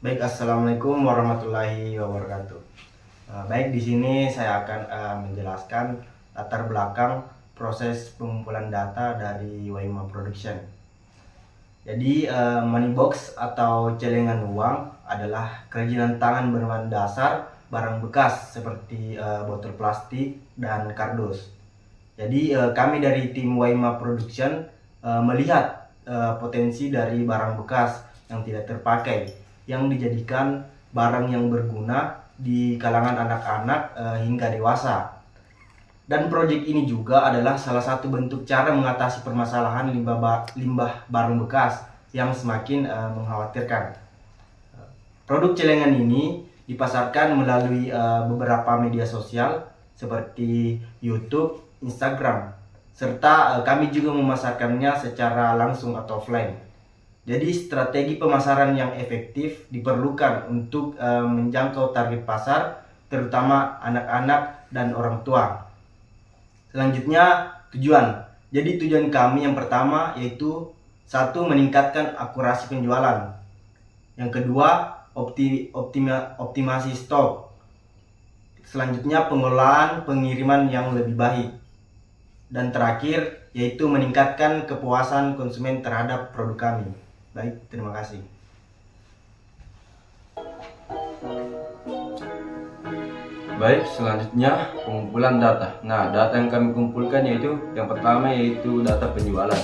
Baik, assalamualaikum warahmatullahi wabarakatuh. Baik, di sini saya akan menjelaskan latar belakang proses pengumpulan data dari Waima Production. Jadi, money box atau celengan uang adalah kerajinan tangan berbahan dasar barang bekas seperti botol plastik dan kardus. Jadi, kami dari tim Waima Production melihat potensi dari barang bekas yang tidak terpakai yang dijadikan barang yang berguna di kalangan anak-anak hingga dewasa. Dan proyek ini juga adalah salah satu bentuk cara mengatasi permasalahan limbah barang bekas yang semakin mengkhawatirkan. Produk celengan ini dipasarkan melalui beberapa media sosial seperti YouTube, Instagram, serta kami juga memasarkannya secara langsung atau offline. Jadi strategi pemasaran yang efektif diperlukan untuk menjangkau target pasar, terutama anak-anak dan orang tua. Selanjutnya tujuan. Jadi tujuan kami yang pertama yaitu satu, meningkatkan akurasi penjualan. Yang kedua, optimasi stok. Selanjutnya pengelolaan pengiriman yang lebih baik. Dan terakhir yaitu meningkatkan kepuasan konsumen terhadap produk kami. Baik, terima kasih. Baik, selanjutnya pengumpulan data. Nah, data yang kami kumpulkan yaitu yang pertama yaitu data penjualan.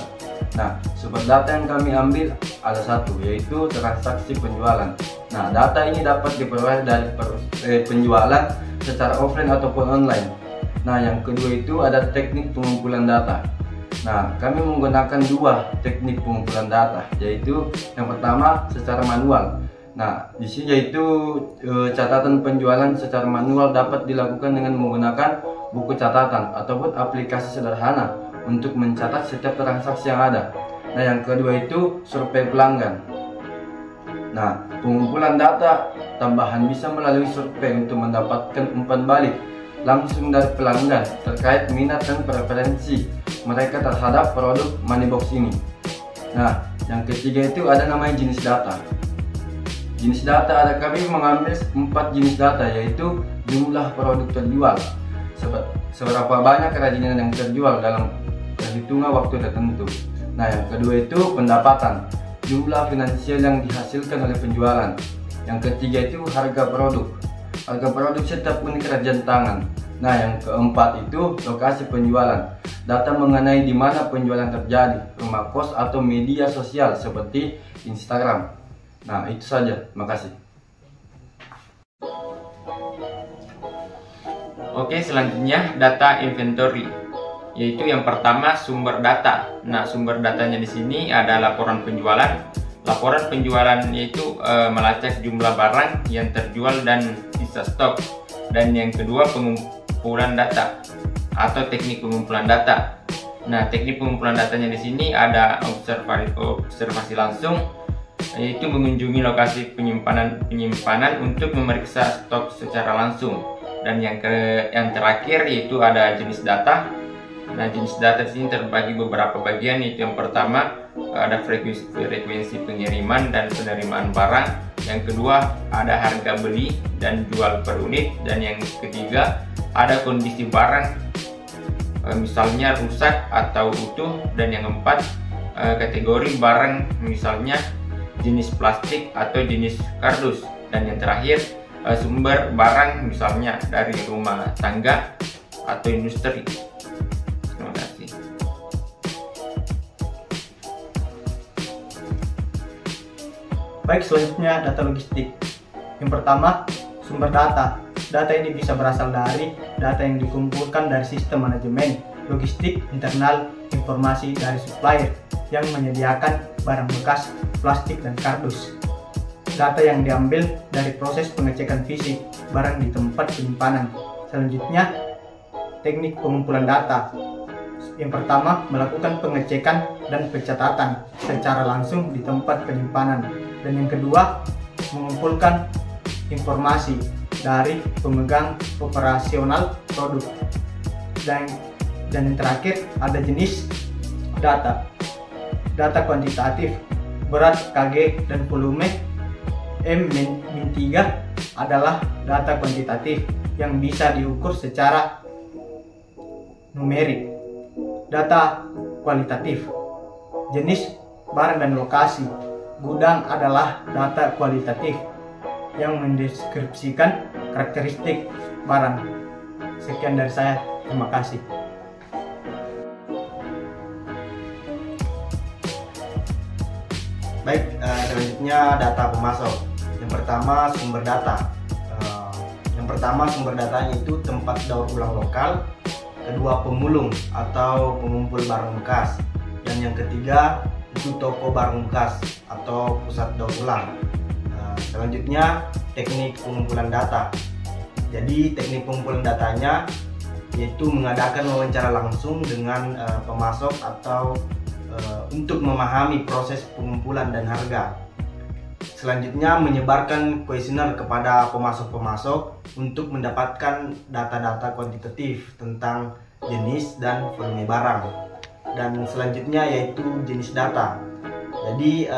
Nah, sumber data yang kami ambil ada satu, yaitu transaksi penjualan. Nah, data ini dapat diperoleh dari penjualan secara offline ataupun online. Nah, yang kedua itu ada teknik pengumpulan data. Nah, kami menggunakan dua teknik pengumpulan data, yaitu yang pertama secara manual. Nah, di sini yaitu catatan penjualan secara manual dapat dilakukan dengan menggunakan buku catatan ataupun aplikasi sederhana untuk mencatat setiap transaksi yang ada. Nah, yang kedua itu survei pelanggan. Nah, pengumpulan data tambahan bisa melalui survei untuk mendapatkan umpan balik langsung dari pelanggan terkait minat dan preferensi mereka terhadap produk money box ini. Nah, yang ketiga itu ada namanya jenis data. Jenis data ada kami mengambil 4 jenis data, yaitu jumlah produk terjual, seberapa banyak kerajinan yang terjual dalam perhitungan waktu tertentu. Nah, yang kedua itu pendapatan, jumlah finansial yang dihasilkan oleh penjualan. Yang ketiga itu harga produk setiap unit kerajinan tangan. Nah, yang keempat itu lokasi penjualan, data mengenai di mana penjualan terjadi, rumah kos atau media sosial seperti Instagram. Nah, itu saja. Terima kasih. Oke, selanjutnya data inventory, yaitu yang pertama sumber data. Nah, sumber datanya di sini ada laporan penjualan. Laporan penjualan yaitu melacak jumlah barang yang terjual dan sisa stok. Dan yang kedua pengumpulan data atau teknik pengumpulan data. Nah, teknik pengumpulan datanya di sini ada observasi langsung, yaitu mengunjungi lokasi penyimpanan untuk memeriksa stok secara langsung. Dan yang terakhir yaitu ada jenis data. Nah, jenis data di sini terbagi beberapa bagian, yaitu yang pertama ada frekuensi pengiriman dan penerimaan barang. Yang kedua ada harga beli dan jual per unit. Dan yang ketiga ada kondisi barang, misalnya rusak atau utuh. Dan yang keempat kategori barang, misalnya jenis plastik atau jenis kardus. Dan yang terakhir sumber barang, misalnya dari rumah tangga atau industri. Terima kasih. Baik, selanjutnya data logistik. Yang pertama, sumber data. Data ini bisa berasal dari data yang dikumpulkan dari sistem manajemen logistik internal, informasi dari supplier yang menyediakan barang bekas, plastik, dan kardus. Data yang diambil dari proses pengecekan fisik barang di tempat penyimpanan. Selanjutnya, teknik pengumpulan data. Yang pertama, melakukan pengecekan dan pencatatan secara langsung di tempat penyimpanan. Dan yang kedua, mengumpulkan informasi dari pemegang operasional produk. Dan yang terakhir ada jenis data. Data kuantitatif, berat, kg, dan volume M-3 adalah data kuantitatif yang bisa diukur secara numerik. Data kualitatif, jenis, barang dan lokasi. Gudang adalah data kualitatif yang mendeskripsikan karakteristik barang. Sekian dari saya, terima kasih. Baik, selanjutnya data pemasok. Yang pertama sumber data. Yang pertama sumber datanya itu tempat daur ulang lokal. Kedua pemulung atau pengumpul barang bekas. Dan yang ketiga itu toko barang bekas atau pusat daur ulang. Selanjutnya teknik pengumpulan data. Jadi teknik pengumpulan datanya yaitu mengadakan wawancara langsung dengan pemasok atau untuk memahami proses pengumpulan dan harga. Selanjutnya menyebarkan kuesioner kepada pemasok-pemasok untuk mendapatkan data-data kuantitatif tentang jenis dan volume barang. Dan selanjutnya yaitu jenis data. Jadi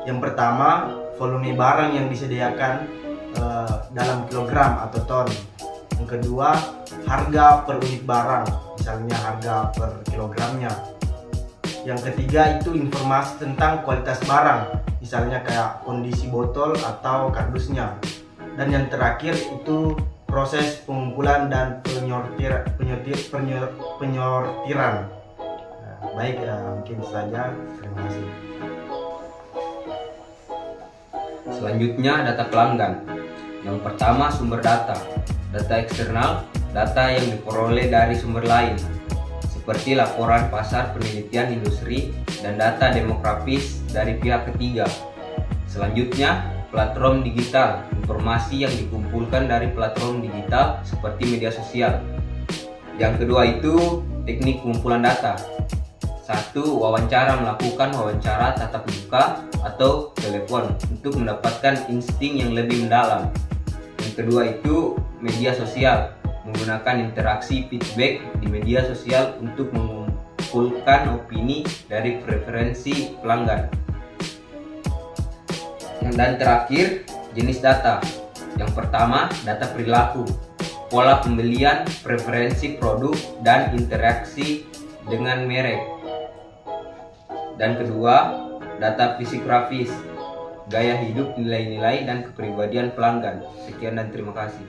yang pertama volume barang yang disediakan dalam kilogram atau ton. Yang kedua harga per unit barang, misalnya harga per kilogramnya. Yang ketiga itu informasi tentang kualitas barang, misalnya kayak kondisi botol atau kardusnya. Dan yang terakhir itu proses pengumpulan dan penyortiran. Baik, mungkin saja. Terima kasih. Selanjutnya data pelanggan. Yang pertama sumber data. Data eksternal, data yang diperoleh dari sumber lain, seperti laporan pasar, penelitian industri, dan data demografis dari pihak ketiga. Selanjutnya, platform digital, informasi yang dikumpulkan dari platform digital seperti media sosial. Yang kedua itu teknik pengumpulan data. 1. Wawancara, melakukan wawancara tatap muka atau telepon untuk mendapatkan insting yang lebih mendalam. Yang kedua itu media sosial, menggunakan interaksi feedback di media sosial untuk mengumpulkan opini dari preferensi pelanggan. Dan terakhir, jenis data. Yang pertama, data perilaku, pola pembelian, preferensi produk, dan interaksi dengan merek. Dan kedua, data psikografis, gaya hidup, nilai-nilai, dan kepribadian pelanggan. Sekian dan terima kasih.